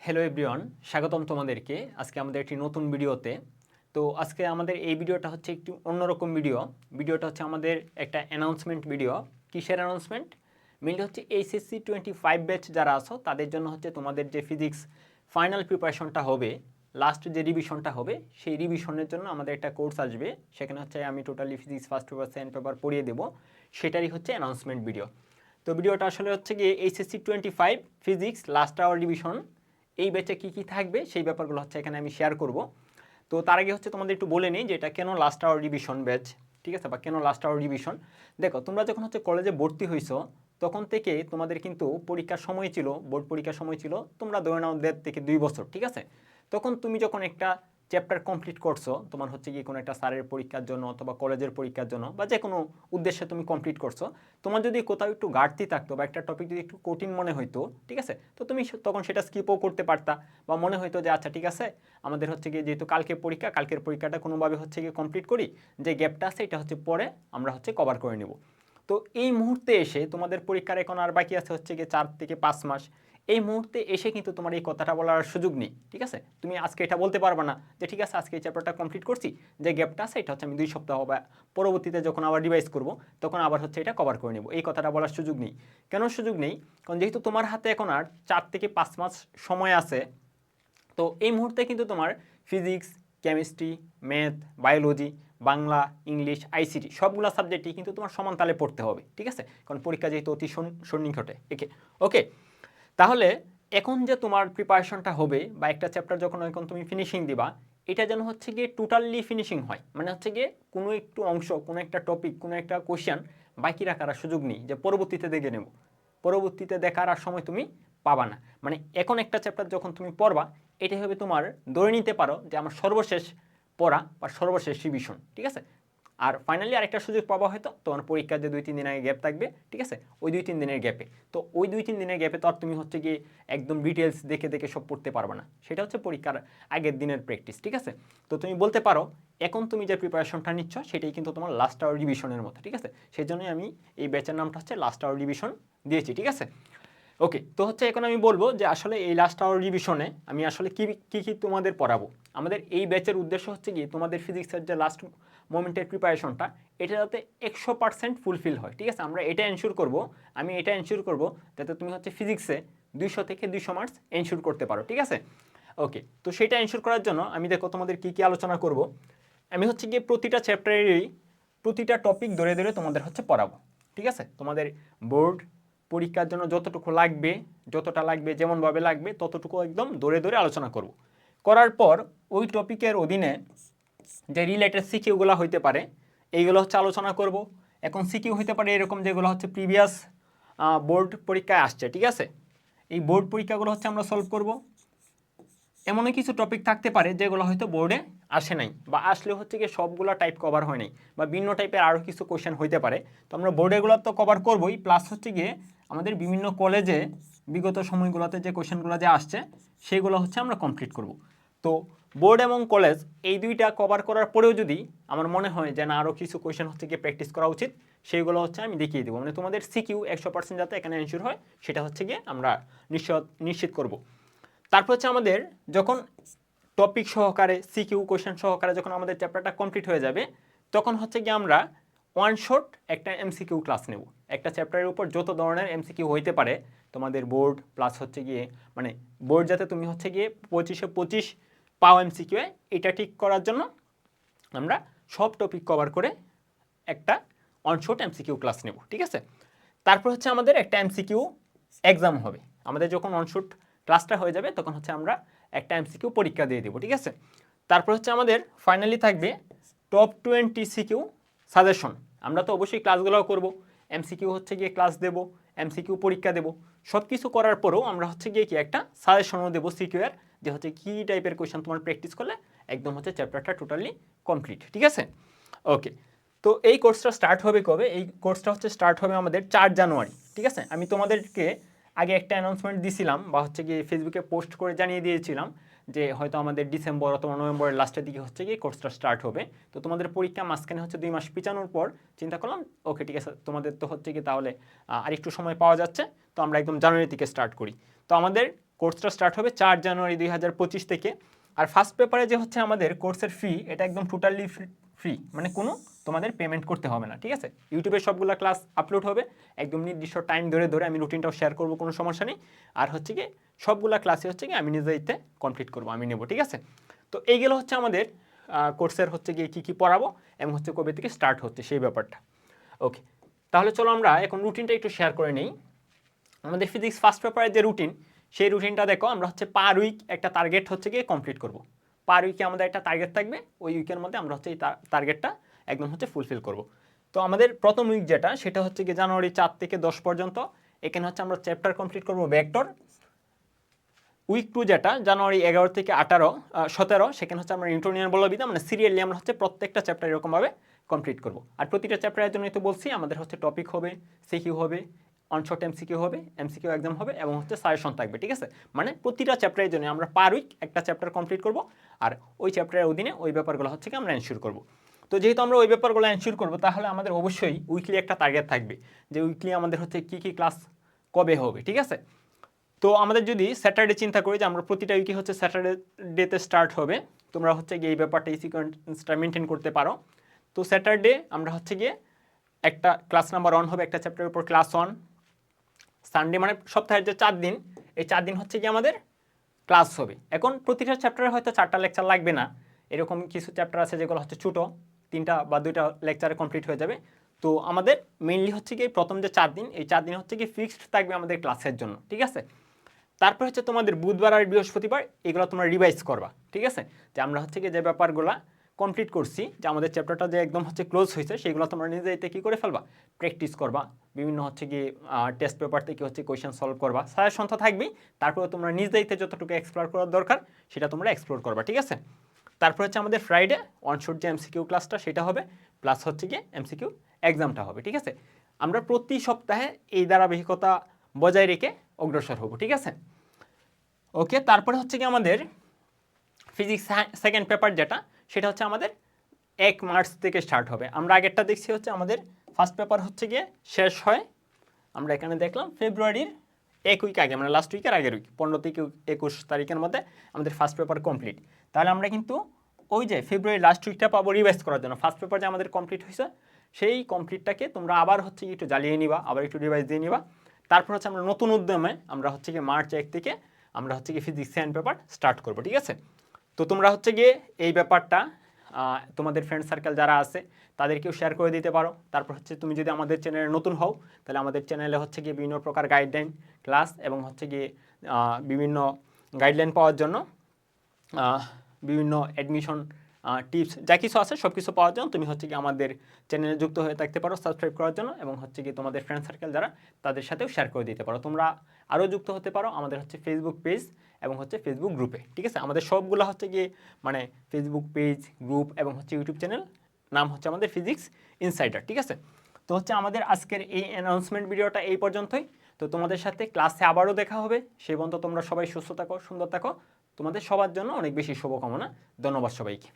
Hello everyone, স্বাগতম তোমাদেরকে আজকে আমাদের একটি নতুন ভিডিওতে। তো আজকে আমাদের এই ভিডিওটা হচ্ছে একটু অন্যরকম ভিডিওটা হচ্ছে আমাদের একটা অ্যানাউন্সমেন্ট ভিডিও। কিসের অ্যানাউন্সমেন্ট? মেনলি হচ্ছে এইচএসসি 25 ব্যাচ যারা আছো তাদের জন্য হচ্ছে তোমাদের যে ফিজিক্স ফাইনাল প্রিপারেশনটা হবে, লাস্ট যে রিভিশনটা হবে, সেই রিভিশনের জন্য আমাদের একটা কোর্স আসবে। সেখানে হচ্ছে আমি totally physics first paper second paper পড়িয়ে দেবো, সেটারই হচ্ছে অ্যানাউন্সমেন্ট ভিডিও। তো ভিডিওটা আসলে হচ্ছে গিয়ে HSC 25 physics last hour revision, এই ব্যাচে কী কী থাকবে সেই ব্যাপারগুলো হচ্ছে এখানে আমি শেয়ার করব। তো তার আগে হচ্ছে তোমাদের একটু বলে নিই যে এটা কেন লাস্ট আওয়ার রিভিশন ব্যাচ, ঠিক আছে, বা কেন লাস্ট আওয়ার রিভিশন। দেখো, তোমরা যখন হচ্ছে কলেজে ভর্তি হইছো তখন থেকে তোমাদের কিন্তু পরীক্ষার সময় ছিল, বোর্ড পরীক্ষার সময় ছিল, তোমরা ধরে নাও 1.5 থেকে 2 বছর, ঠিক আছে। তখন তুমি যখন একটা চ্যাপ্টার কমপ্লিট করছো, তোমার হচ্ছে কি কোনো একটা স্যারের পরীক্ষার জন্য অথবা কলেজের পরীক্ষার জন্য বা যে কোনো উদ্দেশ্যে তুমি কমপ্লিট করছো, তোমার যদি কোথাও একটু ঘাটতি থাকতো বা একটা টপিক যদি একটু কঠিন মনে হইতো, ঠিক আছে, তো তুমি তখন সেটা স্কিপও করতে পারতা। বা মনে হইতো যে আচ্ছা ঠিক আছে, আমাদের হচ্ছে গিয়ে যেহেতু কালকে পরীক্ষা, কালকের পরীক্ষাটা কোনোভাবে হচ্ছে গিয়ে কমপ্লিট করি, যে গ্যাপটা আছে এটা হচ্ছে পরে আমরা হচ্ছে কভার করে নেব। তো এই মুহূর্তে এসে তোমাদের পরীক্ষার এখন আর বাকি আছে হচ্ছে গিয়ে 4 থেকে 5 মাস। এই মুহূর্তে এসে কিন্তু তোমার এই কথাটা বলার সুযোগ নেই, ঠিক আছে। তুমি আজকে এটা বলতে পারবে না যে ঠিক আছে আজকে এই চ্যাপ্টারটা কমপ্লিট করছি, যে গ্যাপটা আছে এটা হচ্ছে আমি 2 সপ্তাহ বা পরবর্তীতে যখন আবার রিভাইজ করব তখন আবার হচ্ছে এটা কভার করে নেব, এই কথাটা বলার সুযোগ নেই। কেন সুযোগ নেই? কারণ যেহেতু তোমার হাতে এখন আর 4 থেকে 5 মাস সময় আছে, তো এই মুহূর্তে কিন্তু তোমার physics, chemistry, math, biology, Bangla, English, ICT সবগুলো সাবজেক্টই কিন্তু তোমার সমান তালে পড়তে হবে, ঠিক আছে, কারণ পরীক্ষা যেহেতু অতি সন্নিকটে। ওকে, তাহলে এখন যে তোমার প্রিপারেশনটা হবে বা একটা চ্যাপ্টার যখন এখন তুমি ফিনিশিং দিবা, এটা যেন হচ্ছে গিয়ে টোটালি ফিনিশিং হয়, মানে হচ্ছে গিয়ে কোনো একটু অংশ, কোনো একটা টপিক, কোনো একটা কোশ্চেন বাকি রাখার সুযোগ নেই যে পরবর্তীতে দেখে নেব, পরবর্তীতে দেখার আর সময় তুমি পাবা না। মানে এখন একটা চ্যাপ্টার যখন তুমি পড়বা, এটাই হবে তোমার, ধরে নিতে পারো যে আমার সর্বশেষ পড়া বা সর্বশেষ রিভিশন, ঠিক আছে। আর ফাইনালি আরেকটা সুযোগ পাবা হয়তো তোমার পরীক্ষার যে 2-3 দিন আগে গ্যাপ থাকবে, ঠিক আছে, ওই 2-3 দিনের গ্যাপে। তো ওই 2-3 দিনের গ্যাপে তো আর তুমি হচ্ছে গিয়ে একদম ডিটেলস দেখে দেখে সব পড়তে পারবে না, সেটা হচ্ছে পরীক্ষার আগের দিনের প্র্যাকটিস, ঠিক আছে। তো তুমি বলতে পারো এখন তুমি যে প্রিপারেশনটা নিচ্ছ সেটাই কিন্তু তোমার লাস্ট আওয়ার রিভিশনের মতো, ঠিক আছে। সেই জন্যই আমি এই ব্যাচের নামটা হচ্ছে লাস্ট আওয়ার রিভিশন দিয়েছি, ঠিক আছে। ওকে, তো হচ্ছে এখন আমি বলবো যে আসলে এই লাস্ট আওয়ার রিভিশনে আমি আসলে কী কী কী তোমাদের পড়াবো। আমাদের এই ব্যাচের উদ্দেশ্য হচ্ছে কি তোমাদের ফিজিক্সের যে লাস্ট মোমেন্টের প্রিপারেশনটা, এটা যাতে 100% ফুলফিল হয়, ঠিক আছে। আমরা এটা এনশিওর করব, আমি এটা এনশিওর করব যাতে তুমি হচ্ছে ফিজিক্সে 200 থেকে 200 মার্কস এনশিওর করতে পারো, ঠিক আছে। ওকে, তো সেটা এনশিওর করার জন্য আমি দেখো তোমাদের কী কী আলোচনা করব। আমি হচ্ছে গিয়ে প্রতিটা চ্যাপ্টারেরই প্রতিটা টপিক ধরে ধরে তোমাদের হচ্ছে পড়াবো, ঠিক আছে। তোমাদের বোর্ড পরীক্ষার জন্য যতটুকু লাগবে, যতটা লাগবে, যেমনভাবে লাগবে ততটুকু একদম ধরে ধরে আলোচনা করব। করার পর ওই টপিকের অধীনে যে রিলেটেড সিকিউগুলো হইতে পারে এইগুলো হচ্ছে আলোচনা করব। এখন সিকিউ হইতে পারে এরকম যেগুলো হচ্ছে প্রিভিয়াস বোর্ড পরীক্ষায় আসছে, ঠিক আছে। এই বোর্ড পরীক্ষাগুলো হচ্ছে আমরা সলভ করব। এমনই কিছু টপিক থাকতে পারে যেগুলো হয়তো বোর্ডে আসে নাই, বা আসলে হচ্ছে গিয়ে সবগুলো টাইপ কভার হয় নাই, বা ভিন্ন টাইপের আরও কিছু কোশ্চেন হইতে পারে। তো আমরা বোর্ডেগুলো তো কভার করবই, প্লাস হচ্ছে গিয়ে আমাদের বিভিন্ন কলেজে বিগত সময়গুলোতে যে কোশ্চেনগুলো যে আসছে সেগুলো হচ্ছে আমরা কমপ্লিট করব। তো বোর্ড এবং কলেজ এই দুইটা কভার করার পরেও যদি আমার মনে হয় যে না আরও কিছু কোশ্চেন হচ্ছে গিয়ে প্র্যাকটিস করা উচিত, সেইগুলো হচ্ছে আমি দেখিয়ে দেবো। মানে তোমাদের সিকিউ 100% যাতে এখানে এনশিওর হয় সেটা হচ্ছে গিয়ে আমরা নিশ্চিত করব। তারপর হচ্ছে আমাদের যখন টপিক সহকারে সিকিউ কোশ্চেন সহকারে যখন আমাদের চ্যাপ্টারটা কমপ্লিট হয়ে যাবে, তখন হচ্ছে গিয়ে আমরা ওয়ান শট একটা এমসিকিউ ক্লাস নেব। একটা চ্যাপ্টারের উপর যত ধরনের এমসিকিউ হইতে পারে তোমাদের বোর্ড প্লাস হচ্ছে গিয়ে, মানে বোর্ড যাতে তুমি হচ্ছে গিয়ে 25-এ 25 পাও এমসিকিউ, এটা ঠিক করার জন্য আমরা সব টপিক কভার করে একটা অনশট এমসিকিউ ক্লাস নেব, ঠিক আছে। তারপর হচ্ছে আমাদের একটা এমসিকিউ এক্সাম হবে। আমাদের যখন অনশট ক্লাসটা হয়ে যাবে তখন হচ্ছে আমরা একটা এমসিকিউ পরীক্ষা দিয়ে দেবো, ঠিক আছে। তারপর হচ্ছে আমাদের ফাইনালি থাকবে টপ 20 সিকিউ সাজেশন। আমরা তো অবশ্যই ক্লাসগুলো করব, এমসিকিউ হচ্ছে গিয়ে ক্লাস দেব, এমসিকিউ পরীক্ষা দেব, সব কিছু করার পরেও আমরা হচ্ছে গিয়ে কি একটা সাজেশনও দেবো সিকিউ এর, যে হচ্ছে কী টাইপের কোয়েশ্চেন তোমার প্র্যাকটিস করলে একদম হচ্ছে চ্যাপ্টারটা টোটালি কমপ্লিট, ঠিক আছে। ওকে, তো এই কোর্সটা স্টার্ট হবে কবে? এই কোর্সটা হচ্ছে স্টার্ট হবে আমাদের 4 জানুয়ারি, ঠিক আছে। আমি তোমাদেরকে আগে একটা অ্যানাউন্সমেন্ট দিছিলাম বা হচ্ছে গিয়ে ফেসবুকে পোস্ট করে জানিয়ে দিয়েছিলাম যে হয়তো আমাদের ডিসেম্বর অথবা নভেম্বরের লাস্টের দিকে হচ্ছে গিয়ে কোর্সটা স্টার্ট হবে। তো তোমাদের পরীক্ষা মাঝখানে হচ্ছে 2 মাস পিছানোর পর চিন্তা করলাম ওকে ঠিক আছে, তোমাদের তো হচ্ছে গিয়ে তাহলে আরেকটু সময় পাওয়া যাচ্ছে, তো আমরা একদম জানুয়ারি থেকে স্টার্ট করি। তো আমাদের কোর্সটা স্টার্ট হবে 4 জানুয়ারি 2025 থেকে। আর ফার্স্ট পেপারে যে হচ্ছে আমাদের কোর্সের ফি, এটা একদম টোটালি ফ্রি, মানে কোনো তোমাদের পেমেন্ট করতে হবে না, ঠিক আছে। ইউটিউবে সবগুলো ক্লাস আপলোড হবে একদম নির্দিষ্ট টাইম ধরে ধরে, আমি রুটিনটাও শেয়ার করবো, কোনো সমস্যা নেই। আর হচ্ছে কি সবগুলা ক্লাসে হচ্ছে কি আমি নিজেইতে কমপ্লিট করবো, আমি নেবো, ঠিক আছে। তো এইগুলো হচ্ছে আমাদের কোর্সের হচ্ছে গিয়ে কী কী পড়াবো এবং হচ্ছে কবে থেকে স্টার্ট হচ্ছে সেই ব্যাপারটা। ওকে, তাহলে চলো আমরা এখন রুটিনটা একটু শেয়ার করে নিই। আমাদের ফিজিক্স ফার্স্ট পেপারের যে রুটিন, সেই রুটিনটা দেখো, আমরা হচ্ছে পার উইক একটা টার্গেট হচ্ছে গিয়ে কমপ্লিট করব। পার উইকে আমাদের একটা টার্গেট থাকবে, ওই উইকের মধ্যে আমরা হচ্ছে এই টার্গেটটা একদম হচ্ছে ফুলফিল করব। তো আমাদের প্রথম উইক যেটা, সেটা হচ্ছে গিয়ে জানুয়ারি 4 থেকে 10 পর্যন্ত, এখানে হচ্ছে আমরা চ্যাপ্টার কমপ্লিট করব ভেক্টর। উইক 2 যেটা জানুয়ারি 11 থেকে 17, সেখানে হচ্ছে আমরা নিউটনিয়ান বলবিদ্যা, মানে সিরিয়ালি আমরা হচ্ছে প্রত্যেকটা চ্যাপ্টার এরকমভাবে কমপ্লিট করব। আর প্রতিটা চ্যাপ্টারের জন্যই তো বলছি আমাদের হচ্ছে টপিক হবে, সিকিউ হবে, অনশর্ট এমসিকিউ হবে, এমসিকিউ এক্সাম হবে এবং হচ্ছে সাজেশন থাকবে, ঠিক আছে। মানে প্রতিটা চ্যাপ্টারের জন্য আমরা পার উইক একটা চ্যাপ্টার কমপ্লিট করব, আর ওই চ্যাপ্টারের অধীনে ওই ব্যাপারগুলো হচ্ছে কি আমরা এনশিওর করব। তো যেহেতু আমরা ওই ব্যাপারগুলো এনশিওর করব, তাহলে আমাদের অবশ্যই উইকলি একটা টার্গেট থাকবে যে উইকলি আমাদের হচ্ছে কী কী ক্লাস কবে হবে, ঠিক আছে। তো আমাদের যদি স্যাটারডে চিন্তা করি যে আমরা প্রতিটা উইকে হচ্ছে স্যাটারডেতে স্টার্ট হবে, তোমরা হচ্ছে গিয়ে এই ব্যাপারটা এই সিকোয়েন্সটা মেনটেন করতে পারো। তো স্যাটারডে আমরা হচ্ছে গিয়ে একটা ক্লাস নাম্বার 1 হবে, একটা চ্যাপ্টারের উপর ক্লাস 1। সানডে মানে সপ্তাহের যে 4 দিন, এই 4 দিন হচ্ছে গিয়ে আমাদের ক্লাস হবে। এখন প্রতিটা চ্যাপ্টারে হয়তো 4টা লেকচার লাগবে না, এরকম কিছু চ্যাপ্টার আছে যেগুলো হচ্ছে ছোটো, 3টা বা 2টা লেকচারে কমপ্লিট হয়ে যাবে। তো আমাদের মেইনলি হচ্ছে গিয়ে প্রথম যে 4 দিন, এই 4 দিন হচ্ছে গিয়ে ফিক্সড থাকবে আমাদের ক্লাসের জন্য, ঠিক আছে। তারপর হচ্ছে তোমাদের বুধবার আর বৃহস্পতিবার এগুলো তোমরা রিভাইজ করবা, ঠিক আছে। যে আমরা হচ্ছে গিয়ে যে ব্যাপারগুলো কমপ্লিট করছি, যে আমাদের চ্যাপ্টারটা যে একদম হচ্ছে ক্লোজ হয়েছে, সেগুলো তোমরা নিজেইতে কী করে ফেলবা, প্র্যাকটিস করবা, বিভিন্ন হচ্ছে গিয়ে টেস্ট পেপার থেকে হচ্ছে কোয়েশ্চেন সলভ করবা, সাজেশন তো থাকবেই, তারপরে তোমরা নিজেইতে যতটুকু এক্সপ্লোর করার দরকার সেটা তোমরা এক্সপ্লোর করবা, ঠিক আছে। তারপর হচ্ছে আমাদের ফ্রাইডে অনশর্ট যে এমসিকিউ ক্লাসটা সেটা হবে, প্লাস হচ্ছে গিয়ে এমসিকিউ এক্সামটা হবে, ঠিক আছে। আমরা প্রতি সপ্তাহে এই ধারাবাহিকতা বজায় রেখে অগ্রসর হব, ঠিক আছে। ওকে, তারপরে হচ্ছে কি আমাদের ফিজিক্স সেকেন্ড পেপার যেটা, সেটা হচ্ছে আমাদের 1 মার্চ থেকে স্টার্ট হবে। আমরা আগেরটা দেখছি হচ্ছে আমাদের ফার্স্ট পেপার হচ্ছে গিয়ে শেষ হয়, আমরা এখানে দেখলাম ফেব্রুয়ারির 1 উইক আগে, মানে লাস্ট উইকের আগের উইক, 15 থেকে 21 তারিখের মধ্যে আমাদের ফার্স্ট পেপার কমপ্লিট। তাহলে আমরা কিন্তু ওই যে ফেব্রুয়ারি লাস্ট উইকটা পাবো রিভাইজ করার জন্য। ফার্স্ট পেপার যে আমাদের কমপ্লিট হয়েছে, সেই কমপ্লিটটাকে তোমরা আবার হচ্ছে একটু জ্বালিয়ে নিবা, আবার একটু রিভাইজ দিয়ে নিবা। তারপর হচ্ছে আমরা নতুন উদ্যমে আমরা হচ্ছে গিয়ে মার্চ 1 থেকে আমরা হচ্ছে গিয়ে ফিজিক্স সেকেন্ড পেপার স্টার্ট করবো, ঠিক আছে। তো তোমরা হচ্ছে গিয়ে এই ব্যাপারটা তোমাদের ফ্রেন্ড সার্কেল যারা আছে তাদেরকেও শেয়ার করে দিতে পারো। তারপর হচ্ছে তুমি যদি আমাদের চ্যানেলে নতুন হও, তাহলে আমাদের চ্যানেলে হচ্ছে গিয়ে বিভিন্ন প্রকার গাইডলাইন ক্লাস এবং হচ্ছে গিয়ে বিভিন্ন গাইডলাইন পাওয়ার জন্য বিভিন্ন অ্যাডমিশন টিপস যা কিছু আছে সব কিছু পাওয়ার জন্য তুমি হচ্ছে কি আমাদের চ্যানেলে যুক্ত হয়ে থাকতে পারো সাবস্ক্রাইব করার জন্য, এবং হচ্ছে কি তোমাদের ফ্রেন্ড সার্কেল যারা তাদের সাথেও শেয়ার করে দিতে পারো। তোমরা আরও যুক্ত হতে পারো আমাদের হচ্ছে ফেসবুক পেজ এবং হচ্ছে ফেসবুক গ্রুপে, ঠিক আছে। আমাদের সবগুলো হচ্ছে গিয়ে মানে ফেসবুক পেজ, গ্রুপ এবং হচ্ছে ইউটিউব চ্যানেল নাম হচ্ছে আমাদের ফিজিক্স ইনসাইডার, ঠিক আছে। তো হচ্ছে আমাদের আজকের এই অ্যানাউন্সমেন্ট ভিডিওটা এই পর্যন্তই। তো তোমাদের সাথে ক্লাসে আবারও দেখা হবে, সেই পর্যন্ত তোমরা সবাই সুস্থ থাকো, সুন্দর থাকো। তোমাদের সবার জন্য অনেক বেশি শুভকামনা। ধন্যবাদ সবাইকে।